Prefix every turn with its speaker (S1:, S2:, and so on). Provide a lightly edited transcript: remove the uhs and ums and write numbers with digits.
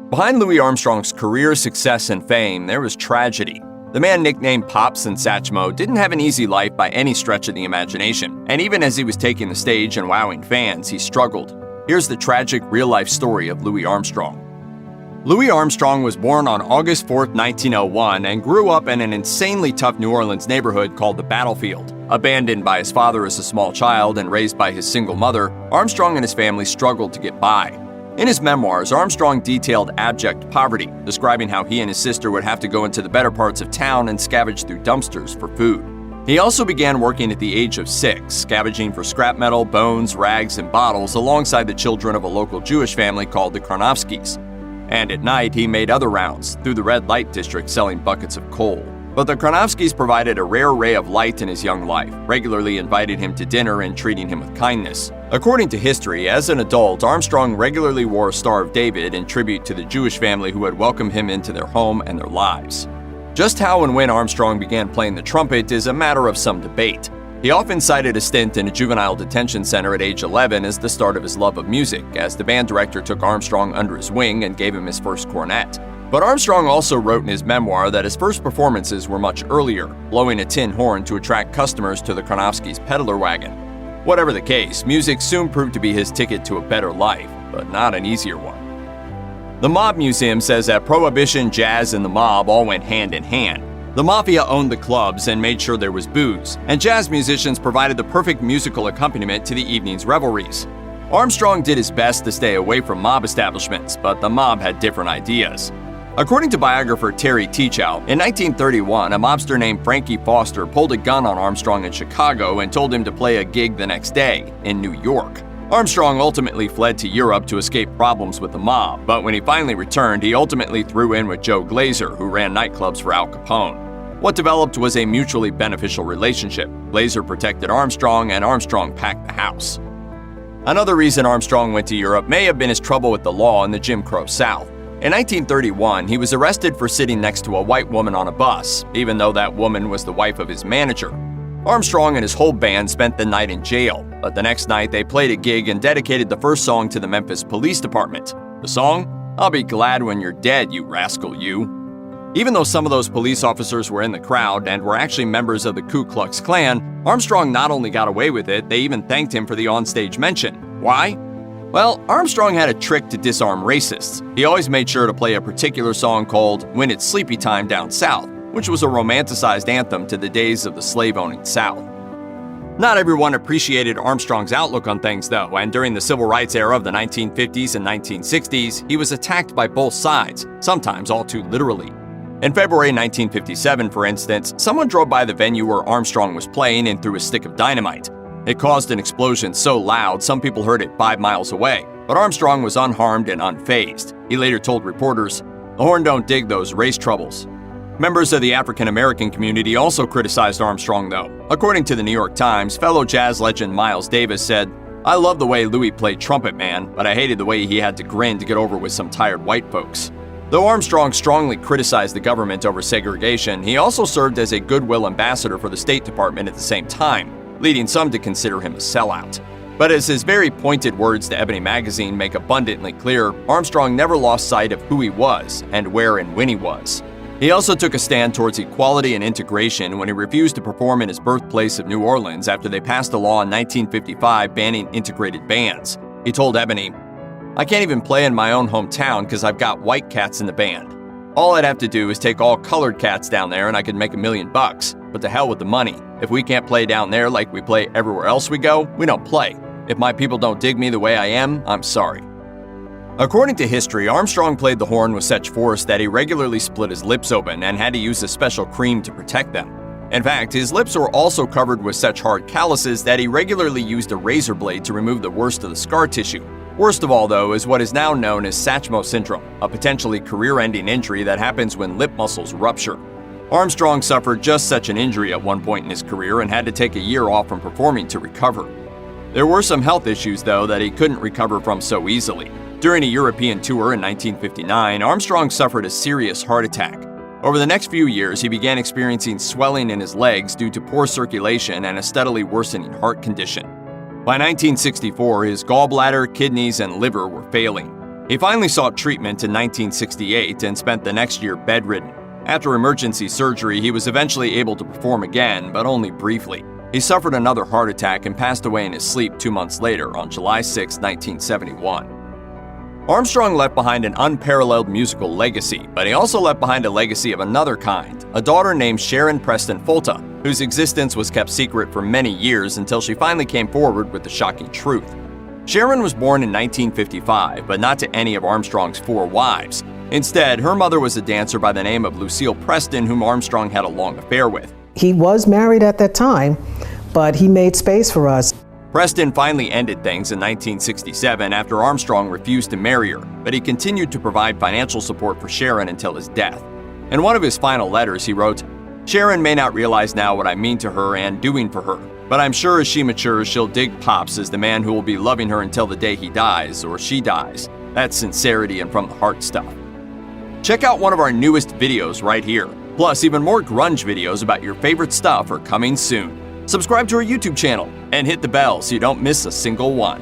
S1: Behind Louis Armstrong's career, success, and fame, there was tragedy. The man nicknamed Pops in Satchmo didn't have an easy life by any stretch of the imagination, and even as he was taking the stage and wowing fans, he struggled. Here's the tragic real-life story of Louis Armstrong. Louis Armstrong was born on August 4, 1901, and grew up in an insanely tough New Orleans neighborhood called the Battlefield. Abandoned by his father as a small child and raised by his single mother, Armstrong and his family struggled to get by. In his memoirs, Armstrong detailed abject poverty, describing how he and his sister would have to go into the better parts of town and scavenge through dumpsters for food. He also began working at the age of 6, scavenging for scrap metal, bones, rags, and bottles alongside the children of a local Jewish family called the Krnofskys. And at night, he made other rounds through the red light district selling buckets of coal. But the Krnofskys provided a rare ray of light in his young life, regularly invited him to dinner and treating him with kindness. According to history, as an adult, Armstrong regularly wore a Star of David in tribute to the Jewish family who had welcomed him into their home and their lives. Just how and when Armstrong began playing the trumpet is a matter of some debate. He often cited a stint in a juvenile detention center at age 11 as the start of his love of music, as the band director took Armstrong under his wing and gave him his first cornet. But Armstrong also wrote in his memoir that his first performances were much earlier, blowing a tin horn to attract customers to the Krnofskys' peddler wagon. Whatever the case, music soon proved to be his ticket to a better life, but not an easier one. The Mob Museum says that Prohibition, jazz, and the mob all went hand in hand. The Mafia owned the clubs and made sure there was booze, and jazz musicians provided the perfect musical accompaniment to the evening's revelries. Armstrong did his best to stay away from mob establishments, but the mob had different ideas. According to biographer Terry Teachow, in 1931, a mobster named Frankie Foster pulled a gun on Armstrong in Chicago and told him to play a gig the next day in New York. Armstrong ultimately fled to Europe to escape problems with the mob, but when he finally returned, he ultimately threw in with Joe Glazer, who ran nightclubs for Al Capone. What developed was a mutually beneficial relationship. Glazer protected Armstrong, and Armstrong packed the house. Another reason Armstrong went to Europe may have been his trouble with the law in the Jim Crow South. In 1931, he was arrested for sitting next to a white woman on a bus, even though that woman was the wife of his manager. Armstrong and his whole band spent the night in jail, but the next night they played a gig and dedicated the first song to the Memphis Police Department. The song? "I'll Be Glad When You're Dead, You Rascal You." Even though some of those police officers were in the crowd and were actually members of the Ku Klux Klan, Armstrong not only got away with it, they even thanked him for the onstage mention. Why? Well, Armstrong had a trick to disarm racists. He always made sure to play a particular song called "When It's Sleepy Time Down South," which was a romanticized anthem to the days of the slave-owning South. Not everyone appreciated Armstrong's outlook on things, though, and during the civil rights era of the 1950s and 1960s, he was attacked by both sides, sometimes all too literally. In February 1957, for instance, someone drove by the venue where Armstrong was playing and threw a stick of dynamite. It caused an explosion so loud some people heard it 5 miles away, but Armstrong was unharmed and unfazed. He later told reporters, "The horn don't dig those race troubles." Members of the African American community also criticized Armstrong, though. According to the New York Times, fellow jazz legend Miles Davis said, "I love the way Louis played trumpet, man, but I hated the way he had to grin to get over with some tired white folks." Though Armstrong strongly criticized the government over segregation, he also served as a goodwill ambassador for the State Department at the same time, leading some to consider him a sellout. But as his very pointed words to Ebony magazine make abundantly clear, Armstrong never lost sight of who he was and where and when he was. He also took a stand towards equality and integration when he refused to perform in his birthplace of New Orleans after they passed a law in 1955 banning integrated bands. He told Ebony, "I can't even play in my own hometown because I've got white cats in the band. All I'd have to do is take all colored cats down there and I could make $1 million bucks. But to hell with the money. If we can't play down there like we play everywhere else we go, we don't play. If my people don't dig me the way I am, I'm sorry." According to history, Armstrong played the horn with such force that he regularly split his lips open and had to use a special cream to protect them. In fact, his lips were also covered with such hard calluses that he regularly used a razor blade to remove the worst of the scar tissue. Worst of all, though, is what is now known as Satchmo syndrome, a potentially career-ending injury that happens when lip muscles rupture. Armstrong suffered just such an injury at one point in his career and had to take a year off from performing to recover. There were some health issues, though, that he couldn't recover from so easily. During a European tour in 1959, Armstrong suffered a serious heart attack. Over the next few years, he began experiencing swelling in his legs due to poor circulation and a steadily worsening heart condition. By 1964, his gallbladder, kidneys, and liver were failing. He finally sought treatment in 1968 and spent the next year bedridden. After emergency surgery, he was eventually able to perform again, but only briefly. He suffered another heart attack and passed away in his sleep 2 months later on July 6, 1971. Armstrong left behind an unparalleled musical legacy, but he also left behind a legacy of another kind, a daughter named Sharon Preston Folta, whose existence was kept secret for many years until she finally came forward with the shocking truth. Sharon was born in 1955, but not to any of Armstrong's 4 wives. Instead, her mother was a dancer by the name of Lucille Preston, whom Armstrong had a long affair with.
S2: He was married at that time, but he made space for us.
S1: Preston finally ended things in 1967 after Armstrong refused to marry her, but he continued to provide financial support for Sharon until his death. In one of his final letters, he wrote, "Sharon may not realize now what I mean to her and doing for her, but I'm sure as she matures, she'll dig Pops as the man who will be loving her until the day he dies or she dies. That's sincerity and from the heart stuff." Check out one of our newest videos right here. Plus, even more grunge videos about your favorite stuff are coming soon. Subscribe to our YouTube channel and hit the bell so you don't miss a single one.